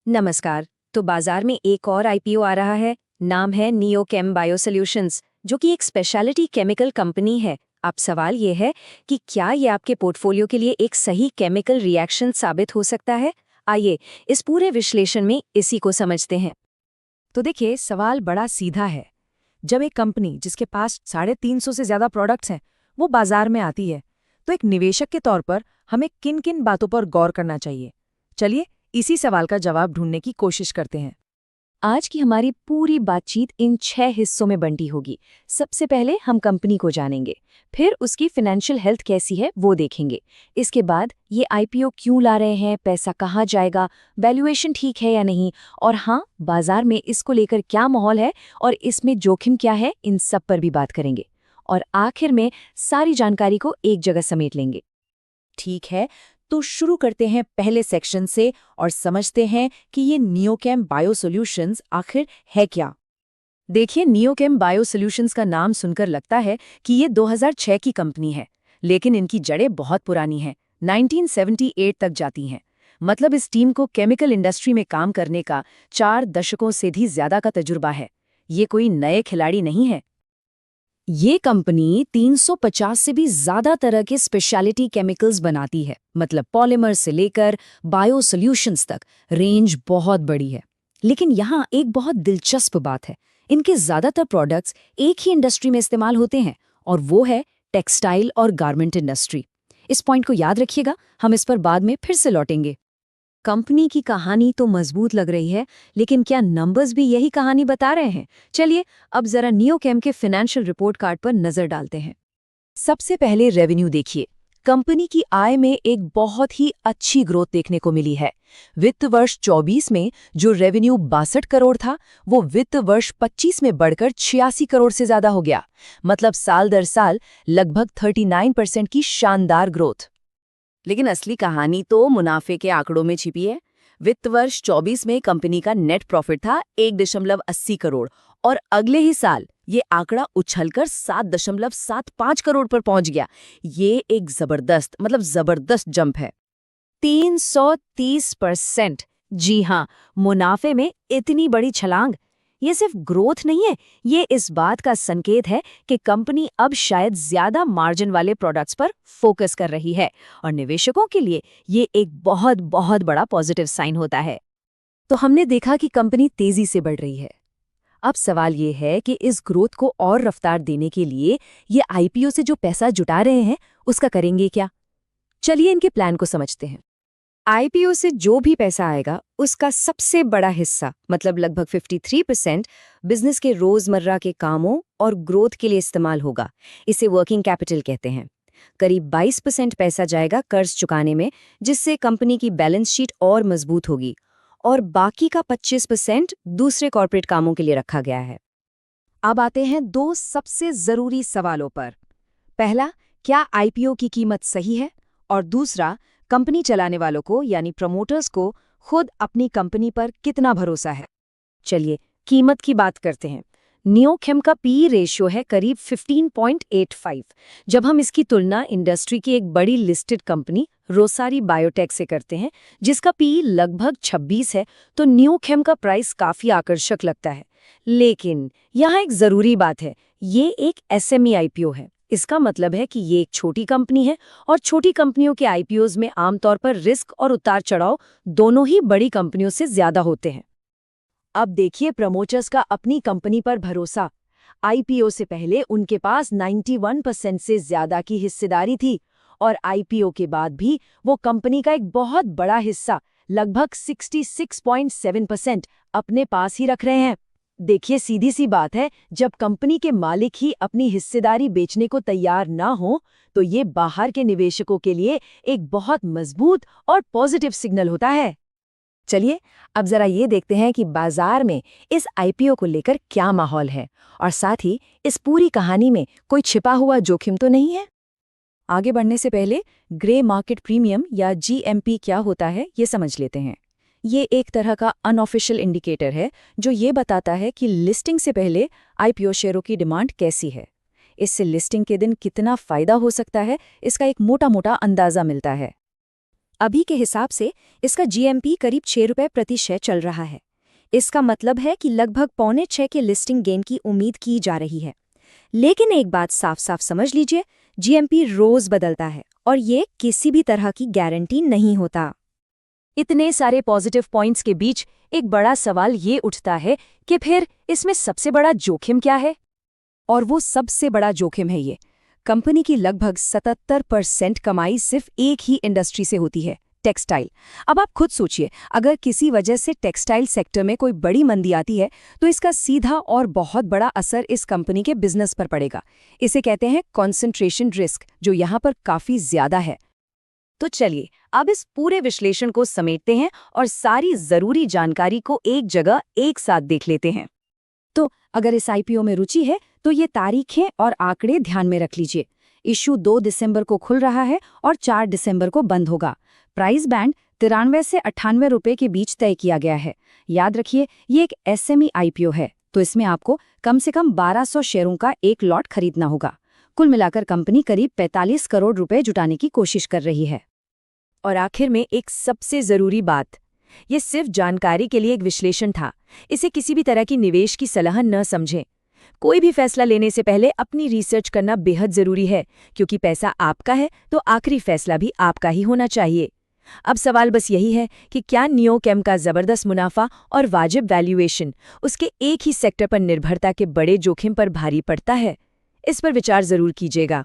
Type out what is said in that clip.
नमस्कार। तो बाजार में एक और आईपीओ आ रहा है। नाम है नियोकेम बायोसॉल्यूशंस, जो कि एक स्पेशलिटी केमिकल कंपनी है। अब सवाल ये है कि क्या ये आपके पोर्टफोलियो के लिए एक सही केमिकल रिएक्शन साबित हो सकता है। आइए इस पूरे विश्लेषण में इसी को समझते हैं। तो देखिए, सवाल बड़ा सीधा है। जब एक कंपनी जिसके पास 350 से ज्यादा प्रोडक्ट्स हैं, वो बाजार में आती है, तो एक निवेशक के तौर पर हमें किन किन बातों पर गौर करना चाहिए। चलिए इसी सवाल का जवाब ढूंढने की कोशिश करते हैं। आज की हमारी पूरी बातचीत इन 6 हिस्सों में बंटी होगी। सबसे पहले हम कंपनी को जानेंगे, फिर उसकी फाइनेंशियल हेल्थ कैसी है वो देखेंगे। इसके बाद ये आईपीओ क्यों ला रहे हैं, पैसा कहाँ जाएगा, वैल्यूएशन ठीक है या नहीं, और हाँ, बाजार में इसको लेकर क्या माहौल है और इसमें जोखिम क्या है, इन सब पर भी बात करेंगे। और आखिर में सारी जानकारी को एक जगह समेट लेंगे। ठीक है, तो शुरू करते हैं पहले सेक्शन से और समझते हैं कि ये नियोकेम बायोसॉल्यूशंस आखिर है क्या। देखिए, नियोकेम बायोसॉल्यूशंस का नाम सुनकर लगता है कि ये 2006 की कंपनी है, लेकिन इनकी जड़ें बहुत पुरानी हैं, 1978 तक जाती हैं। मतलब इस टीम को केमिकल इंडस्ट्री में काम करने का 4 दशकों से भी ज्यादा का तजुर्बा है। ये कोई नए खिलाड़ी नहीं है। ये कंपनी 350 से भी ज्यादा तरह के स्पेशलिटी केमिकल्स बनाती है। मतलब पॉलीमर से लेकर बायो सॉल्यूशंस तक रेंज बहुत बड़ी है। लेकिन यहाँ एक बहुत दिलचस्प बात है, इनके ज्यादातर प्रोडक्ट्स एक ही इंडस्ट्री में इस्तेमाल होते हैं, और वो है टेक्सटाइल और गारमेंट इंडस्ट्री। इस पॉइंट को याद रखिएगा, हम इस पर बाद में फिर से लौटेंगे। कंपनी की कहानी तो मजबूत लग रही है, लेकिन क्या नंबर्स भी यही कहानी बता रहे हैं? चलिए अब जरा नियोकेम के फाइनेंशियल रिपोर्ट कार्ड पर नजर डालते हैं। सबसे पहले रेवेन्यू देखिए। कंपनी की आय में एक बहुत ही अच्छी ग्रोथ देखने को मिली है। वित्त वर्ष 24 में जो रेवेन्यू 62 करोड़ था, वो वित्त वर्ष 25 में बढ़कर 86 करोड़ से ज्यादा हो गया। मतलब साल दर साल लगभग 39% की शानदार ग्रोथ। लेकिन असली कहानी तो मुनाफे के आंकड़ों में छिपी है। वित्त वर्ष 24 में कंपनी का नेट प्रॉफिट था 1.80 करोड़, और अगले ही साल ये आंकड़ा उछलकर 7.75 करोड़ पर पहुंच गया। ये एक जबरदस्त जंप है। 330%। जी हाँ, मुनाफे में इतनी बड़ी छलांग। ये सिर्फ ग्रोथ नहीं है, ये इस बात का संकेत है कि कंपनी अब शायद ज्यादा मार्जिन वाले प्रोडक्ट्स पर फोकस कर रही है, और निवेशकों के लिए ये एक बहुत बहुत बड़ा पॉजिटिव साइन होता है। तो हमने देखा कि कंपनी तेजी से बढ़ रही है। अब सवाल ये है कि इस ग्रोथ को और रफ्तार देने के लिए ये आईपीओ से जो पैसा जुटा रहे हैं, उसका करेंगे क्या? चलिए इनके प्लान को समझते हैं। आईपीओ से जो भी पैसा आएगा, उसका सबसे बड़ा हिस्सा मतलब लगभग 53% बिजनेस के रोजमर्रा के कामों और ग्रोथ के लिए इस्तेमाल होगा। इसे वर्किंग कैपिटल कहते हैं। करीब 22% पैसा जाएगा कर्ज चुकाने में, जिससे कंपनी की बैलेंस शीट और मजबूत होगी, और बाकी का 25% दूसरे कॉर्पोरेट कामों के लिए रखा गया है। अब आते हैं दो सबसे जरूरी सवालों पर। पहला, क्या आईपीओ की कीमत सही है? और दूसरा, कंपनी चलाने वालों को यानी प्रमोटर्स को खुद अपनी कंपनी पर कितना भरोसा है? चलिए कीमत की बात करते हैं। नियोकेम का पी रेशियो है करीब 15.85। जब हम इसकी तुलना इंडस्ट्री की एक बड़ी लिस्टेड कंपनी रोसारी बायोटेक से करते हैं, जिसका पी लगभग 26 है, तो नियोकेम का प्राइस काफी आकर्षक लगता है। लेकिन यहाँ एक जरूरी बात है, ये एक एसएमई आईपीओ है। इसका मतलब है कि ये एक छोटी कंपनी है, और छोटी कंपनियों के आईपीओज में आमतौर पर रिस्क और उतार चढ़ाव दोनों ही बड़ी कंपनियों से ज्यादा होते हैं। अब देखिए प्रमोटर्स का अपनी कंपनी पर भरोसा। आईपीओ से पहले उनके पास 91% से ज्यादा की हिस्सेदारी थी, और आईपीओ के बाद भी वो कंपनी का एक बहुत बड़ा हिस्सा लगभग 66.7% अपने पास ही रख रहे हैं। देखिए सीधी सी बात है, जब कंपनी के मालिक ही अपनी हिस्सेदारी बेचने को तैयार ना हो, तो ये बाहर के निवेशकों के लिए एक बहुत मजबूत और पॉजिटिव सिग्नल होता है। चलिए अब जरा ये देखते हैं कि बाजार में इस आईपीओ को लेकर क्या माहौल है, और साथ ही इस पूरी कहानी में कोई छिपा हुआ जोखिम तो नहीं है। आगे बढ़ने से पहले ग्रे मार्केट प्रीमियम या जीएमपी क्या होता है, ये समझ लेते हैं। ये एक तरह का अनऑफिशियल इंडिकेटर है जो ये बताता है कि लिस्टिंग से पहले आईपीओ शेयरों की डिमांड कैसी है। इससे लिस्टिंग के दिन कितना फायदा हो सकता है, इसका एक मोटा मोटा अंदाजा मिलता है। अभी के हिसाब से इसका जीएमपी करीब 6 रुपये प्रति शेयर चल रहा है। इसका मतलब है कि लगभग 5.25 के लिस्टिंग गेन की उम्मीद की जा रही है। लेकिन एक बात साफ साफ समझ लीजिए, जीएमपी रोज बदलता है और ये किसी भी तरह की गारंटी नहीं होता। इतने सारे पॉजिटिव पॉइंट्स के बीच एक बड़ा सवाल ये उठता है कि फिर इसमें सबसे बड़ा जोखिम क्या है? और वो सबसे बड़ा जोखिम है ये। कंपनी की लगभग 77% कमाई सिर्फ एक ही इंडस्ट्री से होती है, टेक्सटाइल। अब आप खुद सोचिए, अगर किसी वजह से टेक्सटाइल सेक्टर में कोई बड़ी मंदी आती है तो इसका सीधा और बहुत बड़ा असर इस कंपनी के बिजनेस पर पड़ेगा। इसे कहते हैं कॉन्सेंट्रेशन रिस्क, जो यहाँ पर काफी ज्यादा है। तो चलिए अब इस पूरे विश्लेषण को समेटते हैं और सारी जरूरी जानकारी को एक जगह एक साथ देख लेते हैं। तो अगर इस आईपीओ में रुचि है तो ये तारीखें और आंकड़े ध्यान में रख लीजिए। इशू 2 दिसंबर को खुल रहा है और 4 दिसंबर को बंद होगा। प्राइस बैंड 93 से 98 रुपए के बीच तय किया गया है। याद रखिए, ये एक एसएमई आईपीओ है, तो इसमें आपको कम से कम 1200 शेयरों का एक लॉट खरीदना होगा। कुल मिलाकर कंपनी करीब 45 करोड़ रुपए जुटाने की कोशिश कर रही है। और आखिर में एक सबसे जरूरी बात, ये सिर्फ जानकारी के लिए एक विश्लेषण था। इसे किसी भी तरह की निवेश की सलाह न समझें। कोई भी फैसला लेने से पहले अपनी रिसर्च करना बेहद जरूरी है, क्योंकि पैसा आपका है तो आखिरी फैसला भी आपका ही होना चाहिए। अब सवाल बस यही है कि क्या नियोकेम का जबरदस्त मुनाफा और वाजिब वैल्यूएशन उसके एक ही सेक्टर पर निर्भरता के बड़े जोखिम पर भारी पड़ता है? इस पर विचार जरूर कीजिएगा।